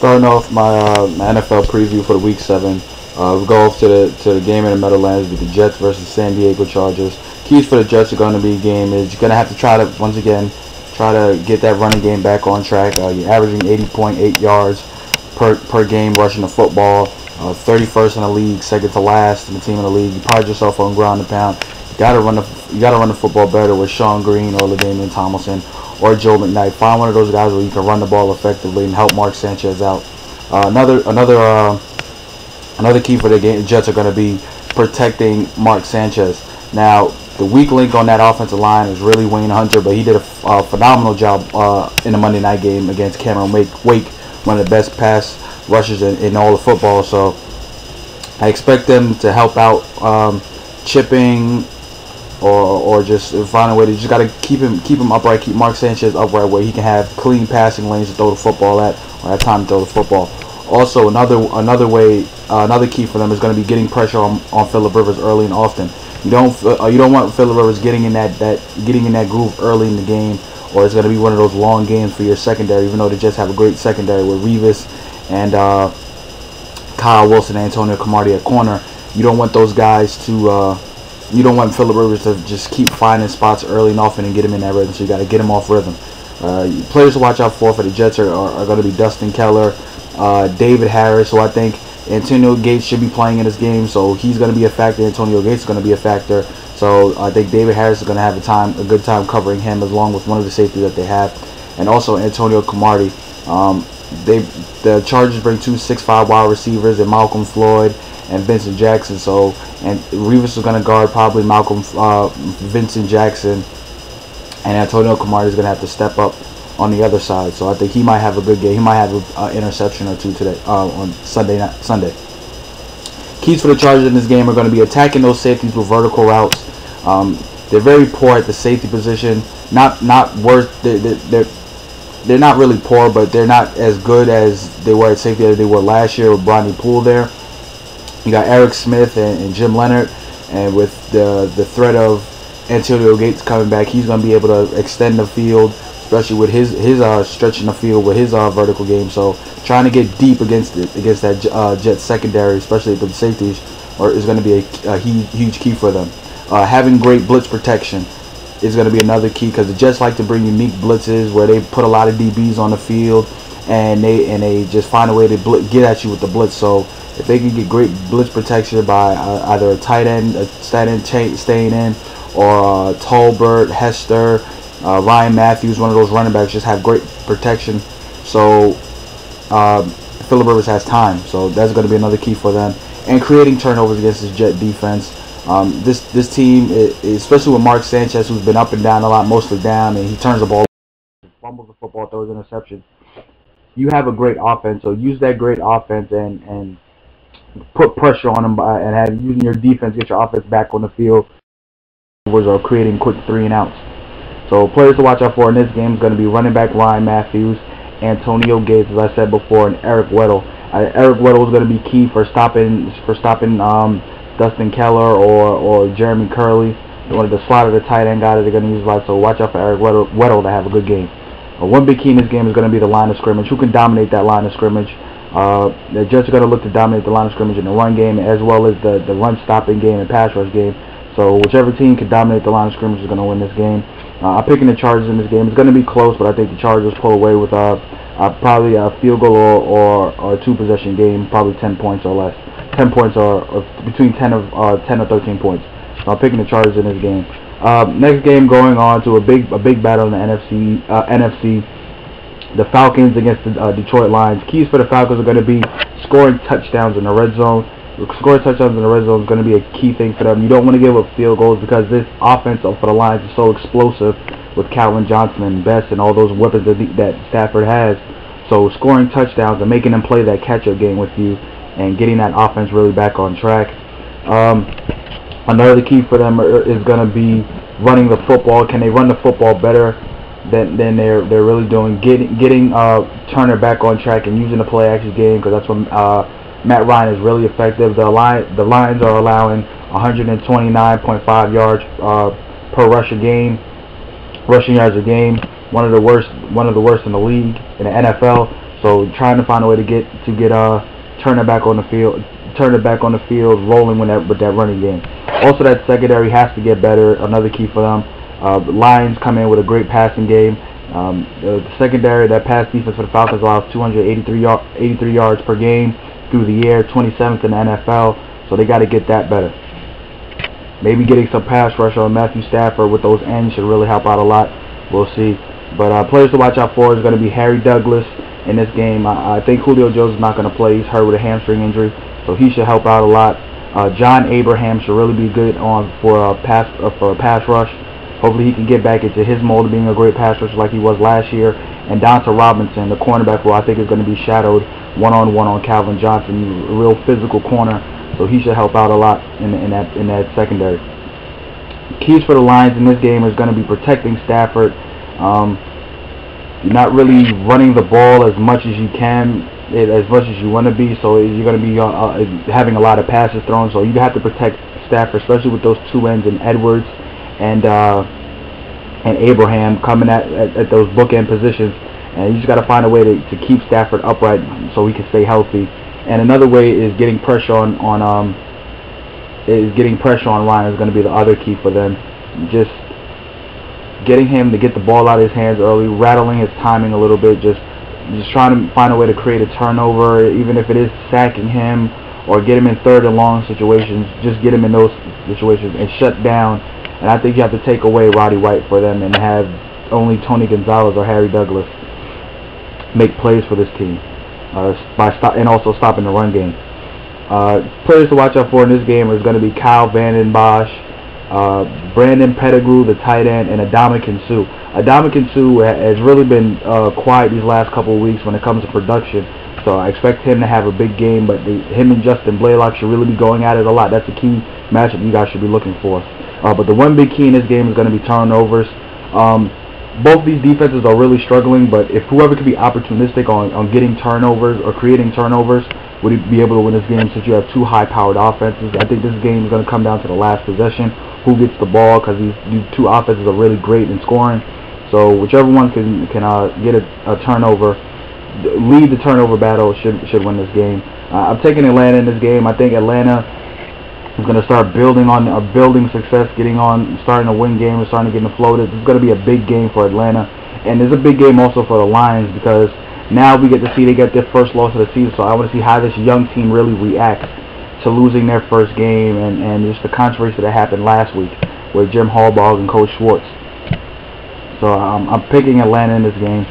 Starting off my NFL preview for the Week 7. We'll go off to the game in the Meadowlands with the Jets versus San Diego Chargers. Keys for the Jets are going to be game is you're going to have to try to get that running game back on track. You're averaging 80.8 yards per game rushing the football. 31st in the league, second to last in the team in the league. You pride yourself on ground and pound. You gotta run the football better with Sean Green or LaDainian Tomlinson or Joe McKnight. Find one of those guys where you can run the ball effectively and help Mark Sanchez out. Another key for the game, Jets are going to be protecting Mark Sanchez. Now, the weak link on that offensive line is really Wayne Hunter, but he did a phenomenal job in the Monday night game against Cameron Wake, one of the best pass rushers in all of football. So I expect them to help out chipping or just find a way to just got to keep him upright, keep Mark Sanchez upright where he can have clean passing lanes to throw the football at or have time to throw the football. Also, another key for them is going to be getting pressure on Phillip Rivers early and often. You don't want Phillip Rivers getting in that groove early in the game, or it's going to be one of those long games for your secondary. Even though they just have a great secondary with Revis and Kyle Wilson and Antonio Cromartie at corner, you don't want those guys to. You don't want Phillip Rivers to just keep finding spots early and often and get him in that rhythm. So you got to get him off rhythm. Players to watch out for the Jets are going to be Dustin Keller, David Harris, who I think Antonio Gates should be playing in this game, so he's going to be a factor. Antonio Gates is going to be a factor, so I think David Harris is going to have a good time covering him, along with one of the safeties that they have, and also Antonio Cromartie. The Chargers bring two 6'5" wide receivers, and Malcolm Floyd and Vincent Jackson. And Revis is going to guard probably Vincent Jackson, and Antonio Cromartie is going to have to step up on the other side. So I think he might have a good game. He might have an interception or two today on Sunday. Keys for the Chargers in this game are going to be attacking those safeties with vertical routes. They're very poor at the safety position. Not worth. They're not really poor, but they're not as good as they were at safety as they were last year with Bronny Poole there. You got Eric Smith and Jim Leonard, and with the threat of Antonio Gates coming back, he's going to be able to extend the field, especially with his stretching the field with his vertical game. So trying to get deep against that Jets secondary, especially the safeties, is going to be a huge key for them. Having great blitz protection is going to be another key, because the Jets like to bring unique blitzes where they put a lot of DBs on the field and they just find a way to get at you with the blitz. So if they can get great blitz protection by either a tight end staying in, or Tolbert, Hester, Ryan Matthews, one of those running backs, just have great protection. So Phillip Rivers has time. So that's going to be another key for them. And creating turnovers against this Jet defense. This team, especially with Mark Sanchez, who's been up and down a lot, mostly down, and he turns the ball, fumbles the football, throws interceptions. You have a great offense, so use that great offense and put pressure on them and have using your defense get your offense back on the field, or creating quick 3 and outs. So players to watch out for in this game is going to be running back Ryan Matthews, Antonio Gates, as I said before, and Eric Weddle. Eric Weddle is going to be key for stopping Dustin Keller or Jeremy Curley, one of the slot of the tight end guy that they're going to use a lot. So watch out for Eric Weddle to have a good game. One big key in this game is going to be the line of scrimmage. Who can dominate that line of scrimmage? The Jets are going to look to dominate the line of scrimmage in the run game, as well as the run stopping game and pass rush game. So whichever team can dominate the line of scrimmage is going to win this game. I'm picking the Chargers in this game. It's going to be close, but I think the Chargers pull away with probably a field goal or a 2-possession game, probably 10 points or less. 10 points or between 10 or 13 points. So I'm picking the Chargers in this game. Next game, going on to a big battle in the NFC. The Falcons against the Detroit Lions. Keys for the Falcons are going to be scoring touchdowns in the red zone. Scoring touchdowns in the red zone is going to be a key thing for them. You don't want to give up field goals, because this offense for the Lions is so explosive with Calvin Johnson and Best and all those weapons that Stafford has. So scoring touchdowns and making them play that catch-up game with you and getting that offense really back on track. Another key for them is going to be running the football. Can they run the football better than they're really doing? Getting Turner back on track and using the play action game, because that's when Matt Ryan is really effective. The Lions are allowing 129.5 yards per rushing yards a game. One of the worst in the league in the NFL. So trying to find a way to turn it back on the field, rolling with that running game. Also, that secondary has to get better. Another key for them. The Lions come in with a great passing game. The secondary, that pass defense for the Falcons allows 283 yards per game through the air, 27th in the NFL. So they got to get that better. Maybe getting some pass rush on Matthew Stafford with those ends should really help out a lot. We'll see. But players to watch out for is going to be Harry Douglas in this game. I think Julio Jones is not going to play. He's hurt with a hamstring injury, so he should help out a lot. John Abraham should really be good for a pass rush. Hopefully he can get back into his mold of being a great pass rusher like he was last year. And Donta Robinson, the cornerback, who I think is going to be shadowed one-on-one on Calvin Johnson, a real physical corner. So he should help out a lot in that secondary. Keys for the Lions in this game is going to be protecting Stafford. You're not really running the ball as much as you can, as much as you want to be. So you're going to be having a lot of passes thrown. So you have to protect Stafford, especially with those two ends in Edwards and Abraham coming at those bookend positions. And you just got to find a way to keep Stafford upright so he can stay healthy. And another way is getting pressure on Ryan is going to be the other key for them. Just getting him to get the ball out of his hands early, rattling his timing a little bit, just trying to find a way to create a turnover, even if it is sacking him or get him in third and long situations. Just get him in those situations and shut down. And I think you have to take away Roddy White for them and have only Tony Gonzalez or Harry Douglas make plays for this team. And also stopping the run game. Players to watch out for in this game is going to be Kyle Vanden Bosch, Brandon Pettigrew, the tight end, and Ndamukong Suh. Ndamukong Suh has really been quiet these last couple of weeks when it comes to production, so I expect him to have a big game, but him and Justin Blaylock should really be going at it a lot. That's the key matchup you guys should be looking for. But the one big key in this game is going to be turnovers. Both these defenses are really struggling, but if whoever can be opportunistic on getting turnovers or creating turnovers would be able to win this game, since you have two high-powered offenses. I think this game is going to come down to the last possession, who gets the ball, because these two offenses are really great in scoring. So whichever one can get a turnover, lead the turnover battle, should win this game. I'm taking Atlanta in this game. I think Atlanta is going to start building success, starting to win games, starting to get in the flow. This is going to be a big game for Atlanta, and there's a big game also for the Lions, because now we get to see they get their first loss of the season. So I want to see how this young team really reacts to losing their first game, and just the controversy that happened last week with Jim Harbaugh and Coach Schwartz. So I'm picking Atlanta in this game.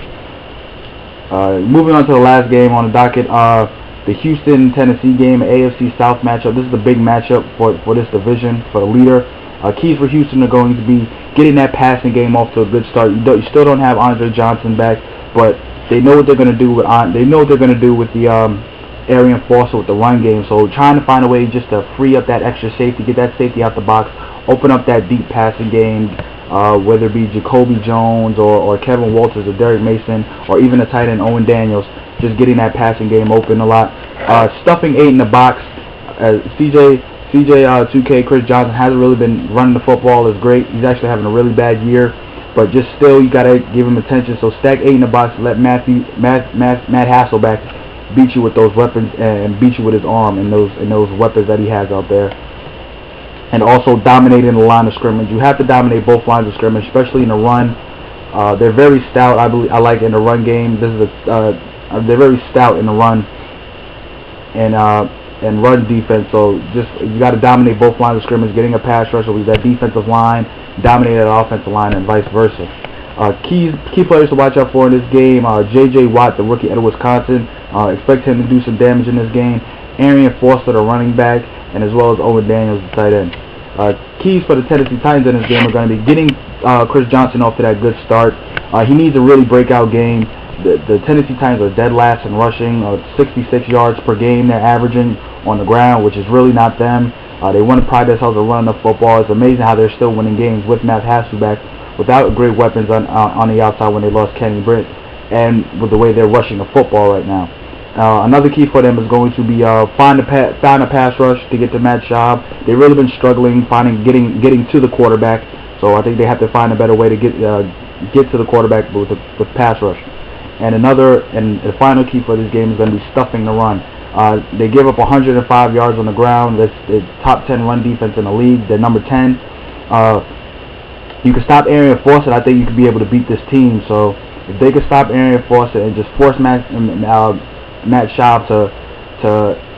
Moving on to the last game on the docket. The Houston-Tennessee game, AFC South matchup. This is the big matchup for this division, for the leader. Keys for Houston are going to be getting that passing game off to a good start. You still don't have Andre Johnson back, but they know what they're going to do with the Arian Foster with the run game. So trying to find a way just to free up that extra safety, get that safety out the box, open up that deep passing game, whether it be Jacoby Jones or Kevin Walters or Derek Mason or even the tight end Owen Daniels. Just getting that passing game open a lot. Stuffing 8 in the box. CJ 2K, Chris Johnson hasn't really been running the football as great. He's actually having a really bad year, but just still, you gotta give him attention. So stack 8 in the box. Let Matt Hasselbeck beat you with those weapons and beat you with his arm and those weapons that he has out there. And also dominating the line of scrimmage. You have to dominate both lines of scrimmage, especially in the run. They're very stout. I like in the run game. They're very stout in the run and run defense. So just you got to dominate both lines of scrimmage. Getting a pass rush with that defensive line, dominate that offensive line, and vice versa. Key players to watch out for in this game: J.J. Watt, the rookie out of Wisconsin. Expect him to do some damage in this game. Arian Foster, the running back, and as well as Owen Daniels, the tight end. Keys for the Tennessee Titans in this game are going to be getting Chris Johnson off to that good start. He needs a really breakout game. The Tennessee Titans are dead last in rushing, 66 yards per game they're averaging on the ground, which is really not them. They want to pride themselves on running the football. It's amazing how they're still winning games with Matt Hasselbeck without great weapons on the outside when they lost Kenny Britt, and with the way they're rushing the football right now. Another key for them is going to be find a pass rush to get to Matt Schaub. They've really been struggling getting to the quarterback, so I think they have to find a better way to get to the quarterback with pass rush. And the final key for this game is going to be stuffing the run. They give up 105 yards on the ground. It's top 10 run defense in the league. They're number 10. You can stop Arian Fawcett. I think you could be able to beat this team. So if they could stop Arian Fawcett and just force Matt Schaub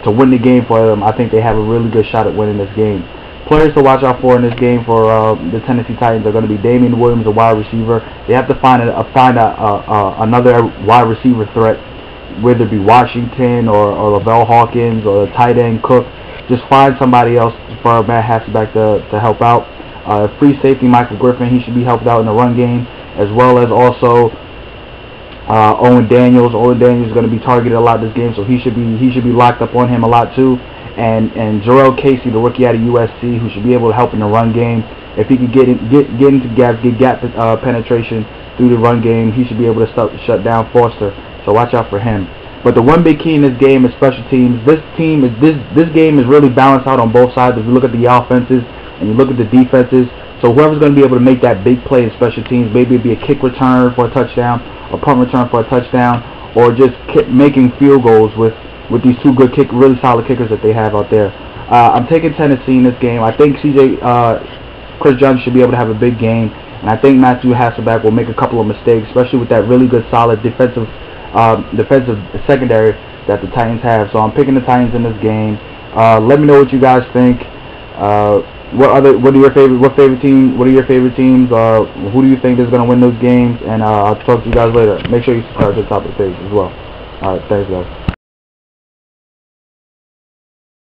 to win the game for them, I think they have a really good shot at winning this game. Players to watch out for in this game for the Tennessee Titans are going to be Damian Williams, a wide receiver. They have to find another wide receiver threat, whether it be Washington or Lavelle Hawkins or the tight end Cook. Just find somebody else for Matt Hasselbeck to help out. Free safety Michael Griffin, he should be helped out in the run game, as well as also Owen Daniels. Owen Daniels is going to be targeted a lot this game, so he should be locked up on him a lot too. And Jarrell Casey, the rookie out of USC, who should be able to help in the run game. If he could get into gaps, get gap penetration through the run game, he should be able to shut down Foster. So watch out for him. But the one big key in this game is special teams. This game is really balanced out on both sides. If you look at the offenses and you look at the defenses, so whoever's going to be able to make that big play in special teams, maybe it'd be a kick return for a touchdown, a punt return for a touchdown, or just making field goals with these two good really solid kickers that they have out there. I'm taking Tennessee in this game. I think Chris Jones should be able to have a big game, and I think Matthew Hasselbeck will make a couple of mistakes, especially with that really good solid defensive secondary that the Titans have. So I'm picking the Titans in this game. Let me know what you guys think. What are your favorite teams? Who do you think is going to win those games? And I'll talk to you guys later. Make sure you subscribe to the top of the page as well. Alright, thanks guys.